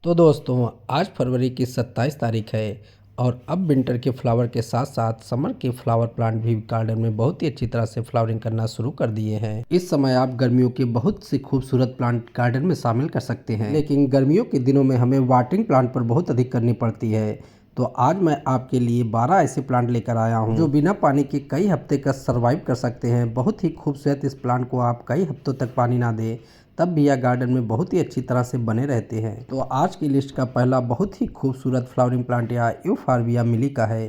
तो दोस्तों आज फरवरी की 27 तारीख है और अब विंटर के फ्लावर के साथ साथ समर के फ्लावर प्लांट भी गार्डन में बहुत ही अच्छी तरह से फ्लावरिंग करना शुरू कर दिए हैं। इस समय आप गर्मियों के बहुत सी खूबसूरत प्लांट गार्डन में शामिल कर सकते हैं, लेकिन गर्मियों के दिनों में हमें वाटरिंग प्लांट पर बहुत अधिक करनी पड़ती है। तो आज मैं आपके लिए 12 ऐसे प्लांट लेकर आया हूँ जो बिना पानी के कई हफ्ते का सर्वाइव कर सकते हैं। बहुत ही खूबसूरत इस प्लांट को आप कई हफ्तों तक पानी ना दें तब भी यह गार्डन में बहुत ही अच्छी तरह से बने रहते हैं। तो आज की लिस्ट का पहला बहुत ही खूबसूरत फ्लावरिंग प्लांट यह यूफॉर्बिया मिली का है।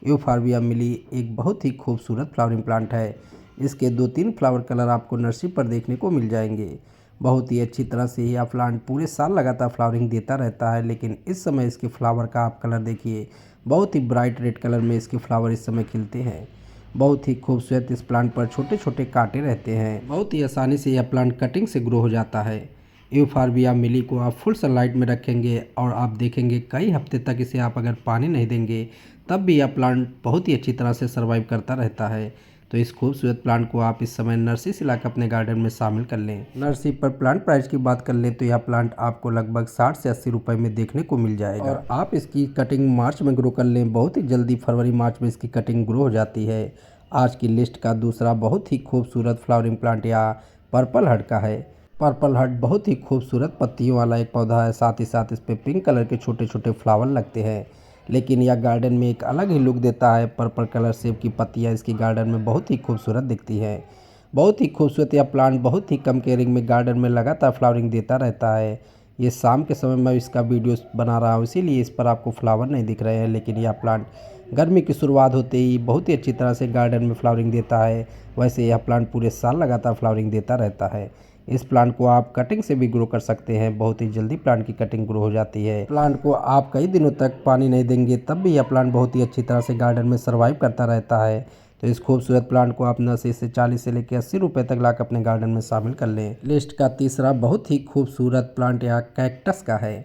यूफॉर्बिया मिली एक बहुत ही खूबसूरत फ्लावरिंग प्लांट है। इसके 2-3 फ्लावर कलर आपको नर्सरी पर देखने को मिल जाएंगे। बहुत ही अच्छी तरह से यह प्लांट पूरे साल लगातार फ्लावरिंग देता रहता है, लेकिन इस समय इसके फ्लावर का आप कलर देखिए, बहुत ही ब्राइट रेड कलर में इसके फ्लावर इस समय खिलते हैं। बहुत ही खूबसूरत इस प्लांट पर छोटे छोटे कांटे रहते हैं। बहुत ही आसानी से यह प्लांट कटिंग से ग्रो हो जाता है। यूफॉर्बिया मिली को आप फुल सनलाइट में रखेंगे और आप देखेंगे कई हफ्ते तक इसे आप अगर पानी नहीं देंगे तब भी यह प्लांट बहुत ही अच्छी तरह से सर्वाइव करता रहता है। तो इस खूबसूरत प्लांट को आप इस समय नर्सरी से लाकर अपने गार्डन में शामिल कर लें। नर्सरी पर प्लांट प्राइस की बात कर लें तो यह प्लांट आपको लगभग 60 से 80 रुपए में देखने को मिल जाएगा और आप इसकी कटिंग मार्च में ग्रो कर लें। बहुत ही जल्दी फरवरी मार्च में इसकी कटिंग ग्रो हो जाती है। आज की लिस्ट का दूसरा बहुत ही खूबसूरत फ्लावरिंग प्लांट या पर्पल हर्ट का है। पर्पल हर्ट बहुत ही खूबसूरत पत्तियों वाला एक पौधा है, साथ ही साथ इस पे पिंक कलर के छोटे छोटे फ्लावर लगते हैं, लेकिन यह गार्डन में एक अलग ही लुक देता है। पर्पल कलर सेब की पत्तियां इसकी गार्डन में बहुत ही खूबसूरत दिखती हैं। बहुत ही खूबसूरत यह प्लांट बहुत ही कम केयरिंग में गार्डन में लगातार फ्लावरिंग देता रहता है। ये शाम के समय मैं इसका वीडियो बना रहा हूँ, इसीलिए इस पर आपको फ्लावर नहीं दिख रहे हैं, लेकिन यह प्लांट गर्मी की शुरुआत होते ही बहुत ही अच्छी तरह से गार्डन में फ्लावरिंग देता है। वैसे यह प्लांट पूरे साल लगातार फ्लावरिंग देता रहता है। इस प्लांट को आप कटिंग से भी ग्रो कर सकते हैं। बहुत ही जल्दी प्लांट की कटिंग ग्रो हो जाती है। प्लांट को आप कई दिनों तक पानी नहीं देंगे तब भी यह प्लांट बहुत ही अच्छी तरह से गार्डन में सर्वाइव करता रहता है। तो इस खूबसूरत प्लांट को आप 90 से 40 से लेकर 80 रुपए तक लाकर अपने गार्डन में शामिल कर लें। लिस्ट का तीसरा बहुत ही खूबसूरत प्लांट यहाँ कैक्टस का है।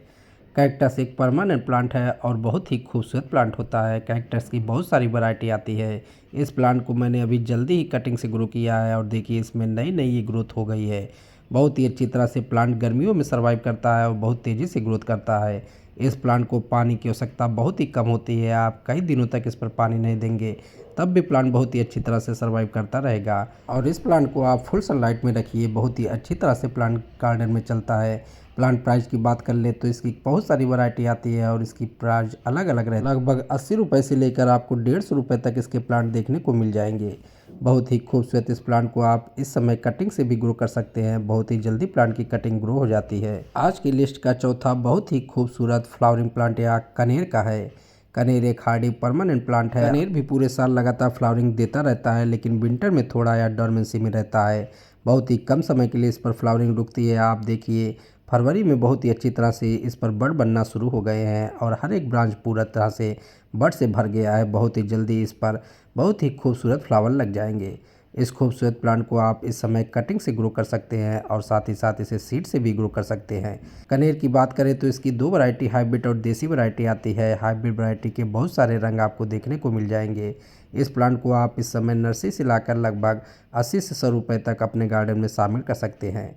कैक्टस एक परमानेंट प्लांट है और बहुत ही खूबसूरत प्लांट होता है। कैक्टस की बहुत सारी वैरायटी आती है। इस प्लांट को मैंने अभी जल्दी ही कटिंग से ग्रो किया है और देखिए इसमें नई नई ये ग्रोथ हो गई है। बहुत ही अच्छी तरह से प्लांट गर्मियों में सर्वाइव करता है और बहुत तेज़ी से ग्रोथ करता है। इस प्लांट को पानी की आवश्यकता बहुत ही कम होती है। आप कई दिनों तक इस पर पानी नहीं देंगे तब भी प्लांट बहुत ही अच्छी तरह से सर्वाइव करता रहेगा। और इस प्लांट को आप फुल सनलाइट में रखिए, बहुत ही अच्छी तरह से प्लांट गार्डन में चलता है। प्लांट प्राइस की बात कर ले तो इसकी बहुत सारी वैरायटी आती है और इसकी प्राइस अलग अलग रहती है। लगभग 80 रुपये से लेकर आपको 150 रुपये तक इसके प्लांट देखने को मिल जाएंगे। बहुत ही खूबसूरत इस प्लांट को आप इस समय कटिंग से भी ग्रो कर सकते हैं। बहुत ही जल्दी प्लांट की कटिंग ग्रो हो जाती है। आज की लिस्ट का चौथा बहुत ही खूबसूरत फ्लावरिंग प्लांट या कनेर का है। कनेर एक हार्डी परमानेंट प्लांट है। कनेर भी पूरे साल लगातार फ्लावरिंग देता रहता है, लेकिन विंटर में थोड़ा या डोरमेंसी में रहता है। बहुत ही कम समय के लिए इस पर फ्लावरिंग रुकती है। आप देखिए फरवरी में बहुत ही अच्छी तरह से इस पर बड बनना शुरू हो गए हैं और हर एक ब्रांच पूरा तरह से बड से भर गया है। बहुत ही जल्दी इस पर बहुत ही खूबसूरत फ्लावर लग जाएंगे। इस खूबसूरत प्लांट को आप इस समय कटिंग से ग्रो कर सकते हैं और साथ ही साथ इसे सीड से भी ग्रो कर सकते हैं। कनेर की बात करें तो इसकी 2 वैरायटी हाइब्रिड और देसी वैरायटी आती है। हाइब्रिड वैरायटी के बहुत सारे रंग आपको देखने को मिल जाएंगे। इस प्लांट को आप इस समय नर्सरी से लाकर लगभग 80 से 100 रुपये तक अपने गार्डन में शामिल कर सकते हैं।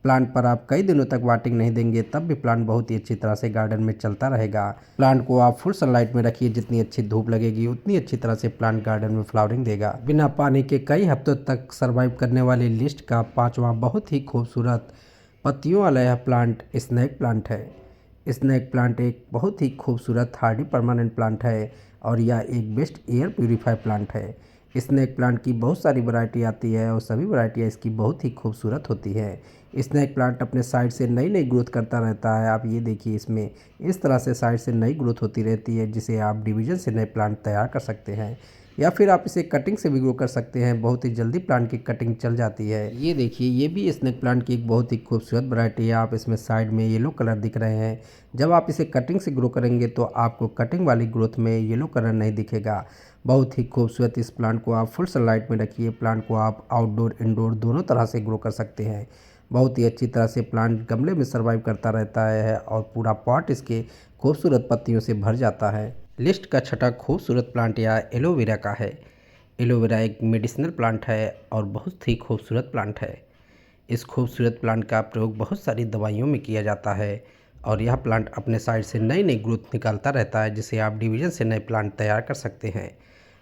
प्लांट पर आप कई दिनों तक वाटिंग नहीं देंगे तब भी प्लांट बहुत ही अच्छी तरह से गार्डन में चलता रहेगा। प्लांट को आप फुल सनलाइट में रखिए, जितनी अच्छी धूप लगेगी उतनी अच्छी तरह से प्लांट गार्डन में फ्लावरिंग देगा। बिना पानी के कई हफ्तों तक सर्वाइव करने वाली लिस्ट का पांचवा बहुत ही खूबसूरत पत्तियों वाला यह प्लांट स्नेक प्लांट है। स्नेक प्लांट एक बहुत ही खूबसूरत हार्डी परमानेंट प्लांट है और यह एक बेस्ट एयर प्यूरीफाई प्लांट है। स्नेक प्लांट की बहुत सारी वैरायटी आती है और सभी वैरायटियाँ इसकी बहुत ही खूबसूरत होती है। स्नेक प्लांट अपने साइड से नई नई ग्रोथ करता रहता है। आप ये देखिए इसमें इस तरह से साइड से नई ग्रोथ होती रहती है, जिसे आप डिवीजन से नए प्लांट तैयार कर सकते हैं या फिर आप इसे कटिंग से भी ग्रो कर सकते हैं। बहुत ही जल्दी प्लांट की कटिंग चल जाती है। ये देखिए ये भी स्नेक प्लांट की एक बहुत ही खूबसूरत वैरायटी है। आप इसमें साइड में येलो कलर दिख रहे हैं। जब आप इसे कटिंग से ग्रो करेंगे तो आपको कटिंग वाली ग्रोथ में येलो कलर नहीं दिखेगा। बहुत ही खूबसूरत इस प्लांट को आप फुल सनलाइट में रखिए। प्लांट को आप आउटडोर इंडोर दोनों तरह से ग्रो कर सकते हैं। बहुत ही अच्छी तरह से प्लांट गमले में सर्वाइव करता रहता है और पूरा पॉट इसके खूबसूरत पत्तियों से भर जाता है। लिस्ट का छठा खूबसूरत प्लांट या एलोवेरा का है। एलोवेरा एक मेडिसिनल प्लांट है और बहुत ही खूबसूरत प्लांट है। इस खूबसूरत प्लांट का प्रयोग बहुत सारी दवाइयों में किया जाता है। और यह प्लांट अपने साइड से नई नई ग्रोथ निकालता रहता है, जिसे आप डिवीज़न से नए प्लांट तैयार कर सकते हैं।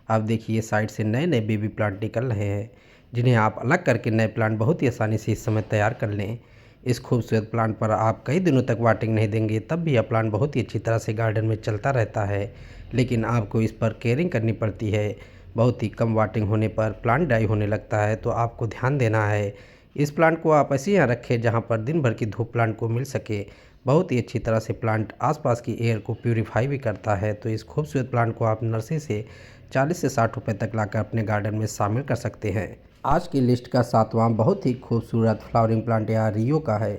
आप देखिए साइड से नए नए बेबी प्लांट निकल रहे हैं, जिन्हें आप अलग करके नए प्लांट बहुत ही आसानी से इस समय तैयार कर लें। इस खूबसूरत प्लांट पर आप कई दिनों तक वाटिंग नहीं देंगे तब भी यह प्लांट बहुत ही अच्छी तरह से गार्डन में चलता रहता है, लेकिन आपको इस पर केयरिंग करनी पड़ती है। बहुत ही कम वाटिंग होने पर प्लांट डाई होने लगता है, तो आपको ध्यान देना है। इस प्लांट को आप ऐसे यहाँ रखें जहाँ पर दिन भर की धूप प्लांट को मिल सके। बहुत ही अच्छी तरह से प्लांट आसपास की एयर को प्यूरीफाई भी करता है। तो इस खूबसूरत प्लांट को आप नर्सरी से 40 से 60 रुपए तक लाकर अपने गार्डन में शामिल कर सकते हैं। आज की लिस्ट का 7वां बहुत ही खूबसूरत फ्लावरिंग प्लांट यहाँ रियो का है।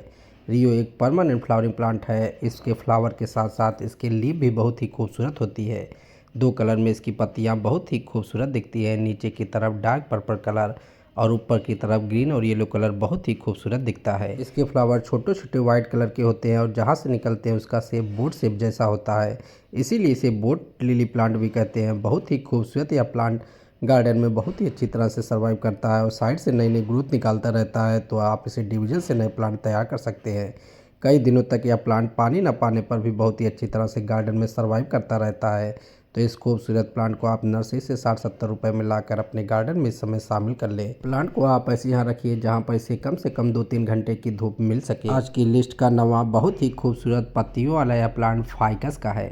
रियो एक परमानेंट फ्लावरिंग प्लांट है। इसके फ्लावर के साथ साथ इसके लीफ भी बहुत ही खूबसूरत होती है। 2 कलर में इसकी पत्तियाँ बहुत ही खूबसूरत दिखती है। नीचे की तरफ डार्क पर्पल कलर और ऊपर की तरफ ग्रीन और येलो कलर बहुत ही खूबसूरत दिखता है। इसके फ्लावर छोटे छोटे वाइट कलर के होते हैं और जहाँ से निकलते हैं उसका शेप बोट शेप जैसा होता है, इसीलिए इसे बोट लिली प्लांट भी कहते हैं। बहुत ही खूबसूरत यह प्लांट गार्डन में बहुत ही अच्छी तरह से सर्वाइव करता है और साइड से नई नई ग्रोथ निकालता रहता है। तो आप इसे डिवीजन से नए प्लांट तैयार कर सकते हैं। कई दिनों तक यह प्लांट पानी न पाने पर भी बहुत ही अच्छी तरह से गार्डन में सर्वाइव करता रहता है। तो इस खूबसूरत प्लांट को आप नर्सरी से 60-70 रुपये में लाकर अपने गार्डन में इस समय शामिल कर लें। प्लांट को आप ऐसे यहाँ रखिए जहाँ पर इसे कम से कम 2-3 घंटे की धूप मिल सके। आज की लिस्ट का 9वां बहुत ही खूबसूरत पत्तियों वाला यह प्लांट फाइकस का है।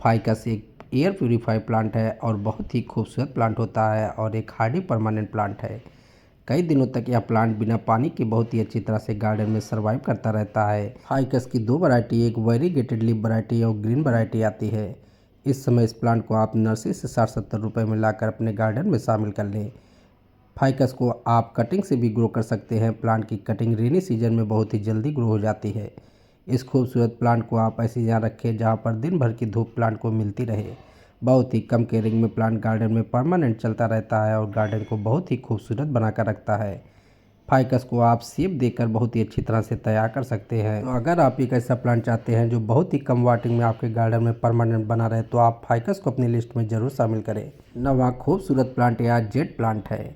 फाइकस एक एयर प्यूरीफाई प्लांट है और बहुत ही खूबसूरत प्लांट होता है और एक हार्डी परमानेंट प्लांट है। कई दिनों तक यह प्लांट बिना पानी के बहुत ही अच्छी तरह से गार्डन में सर्वाइव करता रहता है। फाइकस की 2 वैरायटी, एक वेरीगेटेड लीफ वैरायटी और ग्रीन वैरायटी आती है। इस समय इस प्लांट को आप नर्सरी से 60-70 रुपये में लाकर अपने गार्डन में शामिल कर लें। फाइकस को आप कटिंग से भी ग्रो कर सकते हैं। प्लांट की कटिंग रेनी सीजन में बहुत ही जल्दी ग्रो हो जाती है। इस खूबसूरत प्लांट को आप ऐसी जगह रखें जहाँ पर दिन भर की धूप प्लांट को मिलती रहे। बहुत ही कम केयरिंग में प्लांट गार्डन में परमानेंट चलता रहता है और गार्डन को बहुत ही खूबसूरत बनाकर रखता है। फाइकस को आप शेप देकर बहुत ही अच्छी तरह से तैयार कर सकते हैं। तो अगर आप एक ऐसा प्लांट चाहते हैं जो बहुत ही कम वाटिंग में आपके गार्डन में परमानेंट बना रहे, तो आप फाइकस को अपनी लिस्ट में ज़रूर शामिल करें। 9वां खूबसूरत प्लांट या जेट प्लांट है।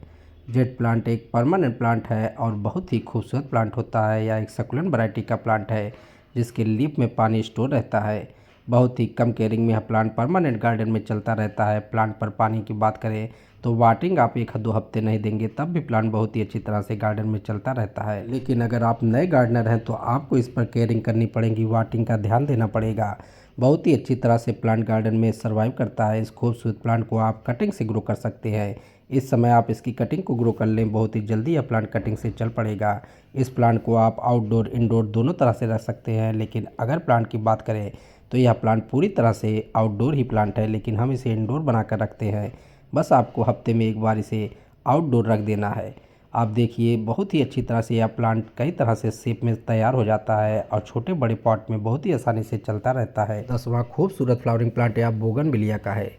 जेट प्लांट एक परमानेंट प्लांट है और बहुत ही खूबसूरत प्लांट होता है। यह एक सकुलेंट वैरायटी का प्लांट है जिसके लीफ में पानी स्टोर रहता है। बहुत ही कम केयरिंग में यह प्लांट परमानेंट गार्डन में चलता रहता है। प्लांट पर पानी की बात करें तो वाटिंग आप 1-2 हफ्ते नहीं देंगे तब भी प्लांट बहुत ही अच्छी तरह से गार्डन में चलता रहता है। लेकिन अगर आप नए गार्डनर हैं तो आपको इस पर केयरिंग करनी पड़ेगी, वाटिंग का ध्यान देना पड़ेगा। बहुत ही अच्छी तरह से प्लांट गार्डन में सर्वाइव करता है। इस खूबसूरत प्लांट को आप कटिंग से ग्रो कर सकते हैं। इस समय आप इसकी कटिंग को ग्रो कर लें, बहुत ही जल्दी यह प्लांट कटिंग से चल पड़ेगा। इस प्लांट को आप आउटडोर इंडोर दोनों तरह से रख सकते हैं, लेकिन अगर प्लांट की बात करें तो यह प्लांट पूरी तरह से आउटडोर ही प्लांट है, लेकिन हम इसे इंडोर बनाकर रखते हैं। बस आपको हफ्ते में एक बार इसे आउटडोर रख देना है। आप देखिए बहुत ही अच्छी तरह से यह प्लांट कई तरह से शेप में तैयार हो जाता है और छोटे बड़े पॉट में बहुत ही आसानी से चलता रहता है। 10वां खूबसूरत फ्लावरिंग प्लांट या बोगनविलिया का है।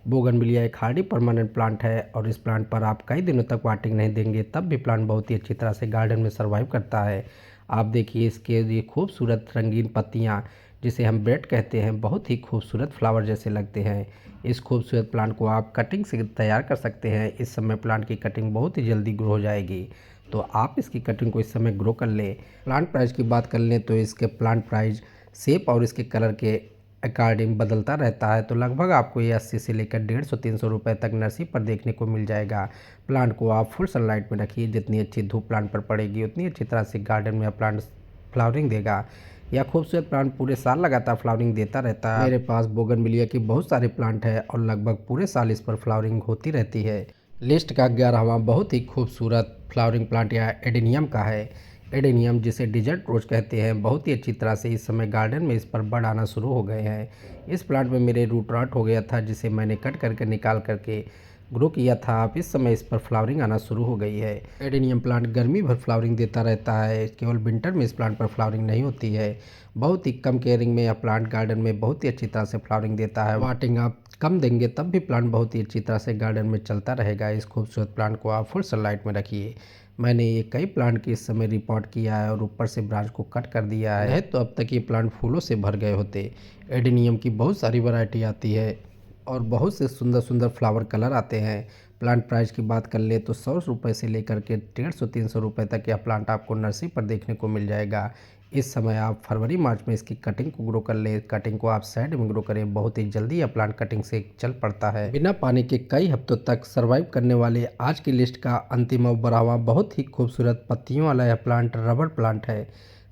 बोगनविलिया एक हार्डी परमानेंट प्लांट है और इस प्लांट पर आप कई दिनों तक वाटिंग नहीं देंगे तब भी प्लांट बहुत ही अच्छी तरह से गार्डन में सर्वाइव करता है। आप देखिए इसके ये खूबसूरत रंगीन पत्तियाँ, जिसे हम ब्रेड कहते हैं, बहुत ही खूबसूरत फ्लावर जैसे लगते हैं। इस खूबसूरत प्लांट को आप कटिंग से तैयार कर सकते हैं। इस समय प्लांट की कटिंग बहुत ही जल्दी ग्रो हो जाएगी, तो आप इसकी कटिंग को इस समय ग्रो कर लें। प्लांट प्राइस की बात कर लें तो इसके प्लांट प्राइस शेप और इसके कलर के अकॉर्डिंग बदलता रहता है। तो लगभग आपको ये 80 से लेकर 150-300 रुपये तक नर्सरी पर देखने को मिल जाएगा। प्लांट को आप फुल सनलाइट में रखिए। जितनी अच्छी धूप प्लांट पर पड़ेगी उतनी अच्छी तरह से गार्डन में प्लांट फ्लावरिंग देगा। यह खूबसूरत प्लांट पूरे साल लगातार फ्लावरिंग देता रहता है। मेरे पास बोगनविलिया की बहुत सारे प्लांट है और लगभग पूरे साल इस पर फ्लावरिंग होती रहती है। लिस्ट का 11वां बहुत ही खूबसूरत फ्लावरिंग प्लांट या एडेनियम का है। एडेनियम, जिसे डिजर्ट रोज कहते हैं, बहुत ही अच्छी तरह से इस समय गार्डन में इस पर बड़ आना शुरू हो गए हैं। इस प्लांट में मेरे रूट रॉट हो गया था, जिसे मैंने कट करके निकाल करके ग्रो किया था। अब इस समय इस पर फ्लावरिंग आना शुरू हो गई है। एडेनियम प्लांट गर्मी भर फ्लावरिंग देता रहता है, केवल विंटर में इस प्लांट पर फ्लावरिंग नहीं होती है। बहुत ही कम केयरिंग में यह प्लांट गार्डन में बहुत ही अच्छी तरह से फ्लावरिंग देता है। वाटिंग आप कम देंगे तब भी प्लांट बहुत ही अच्छी तरह से गार्डन में चलता रहेगा। इस खूबसूरत प्लांट को आप फुल सनलाइट में रखिए। मैंने ये कई प्लांट की इस समय रिपोर्ट किया है और ऊपर से ब्रांच को कट कर दिया है, तो अब तक ये प्लांट फूलों से भर गए होते। एडेनियम की बहुत सारी वैरायटी आती है और बहुत से सुंदर सुंदर फ्लावर कलर आते हैं। प्लांट प्राइस की बात कर ले तो 100 रुपये से लेकर के 150-300 रुपये तक यह प्लांट आपको नर्सरी पर देखने को मिल जाएगा। इस समय आप फरवरी मार्च में इसकी कटिंग को ग्रो कर ले। कटिंग को आप साइड में ग्रो करें, बहुत ही जल्दी यह प्लांट कटिंग से चल पड़ता है। बिना पानी के कई हफ्तों तक सरवाइव करने वाले आज की लिस्ट का अंतिम और 12वां बहुत ही खूबसूरत पत्तियों वाला यह प्लांट रबर प्लांट है।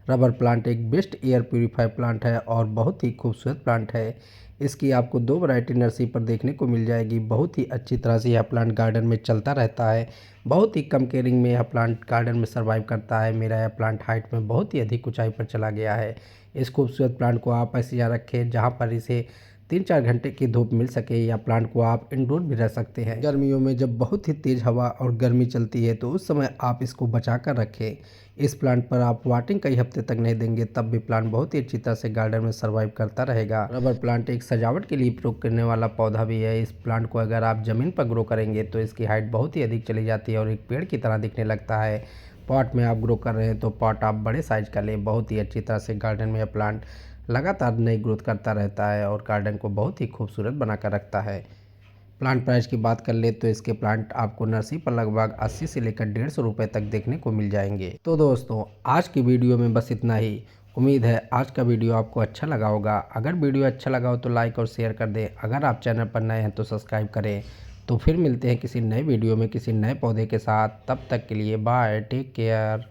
रबर प्लांट एक बेस्ट एयर प्यूरीफायर प्लांट है और बहुत ही खूबसूरत प्लांट है। इसकी आपको 2 वैरायटी नर्सरी पर देखने को मिल जाएगी। बहुत ही अच्छी तरह से यह प्लांट गार्डन में चलता रहता है। बहुत ही कम केयरिंग में यह प्लांट गार्डन में सर्वाइव करता है। मेरा यह प्लांट हाइट में बहुत ही अधिक ऊंचाई पर चला गया है। इस खूबसूरत प्लांट को आप ऐसे जगह रखें जहाँ पर इसे 3-4 घंटे की धूप मिल सके, या प्लांट को आप इंडोर भी रख सकते हैं। गर्मियों में जब बहुत ही तेज़ हवा और गर्मी चलती है तो उस समय आप इसको बचा कर रखें। इस प्लांट पर आप वाटरिंग कई हफ्ते तक नहीं देंगे तब भी प्लांट बहुत ही अच्छी तरह से गार्डन में सर्वाइव करता रहेगा। रबर प्लांट एक सजावट के लिए प्रयोग करने वाला पौधा भी है। इस प्लांट को अगर आप ज़मीन पर ग्रो करेंगे तो इसकी हाइट बहुत ही अधिक चली जाती है और एक पेड़ की तरह दिखने लगता है। पॉट में आप ग्रो कर रहे हैं तो पॉट आप बड़े साइज का लें। बहुत ही अच्छी तरह से गार्डन में यह प्लांट लगातार नई ग्रोथ करता रहता है और गार्डन को बहुत ही खूबसूरत बनाकर रखता है। प्लांट प्राइस की बात कर ले तो इसके प्लांट आपको नर्सरी पर लगभग 80 से लेकर 150 रुपये तक देखने को मिल जाएंगे। तो दोस्तों, आज की वीडियो में बस इतना ही। उम्मीद है आज का वीडियो आपको अच्छा लगा होगा। अगर वीडियो अच्छा लगा हो तो लाइक और शेयर कर दें। अगर आप चैनल पर नए हैं तो सब्सक्राइब करें। तो फिर मिलते हैं किसी नए वीडियो में किसी नए पौधे के साथ। तब तक के लिए बाय, टेक केयर।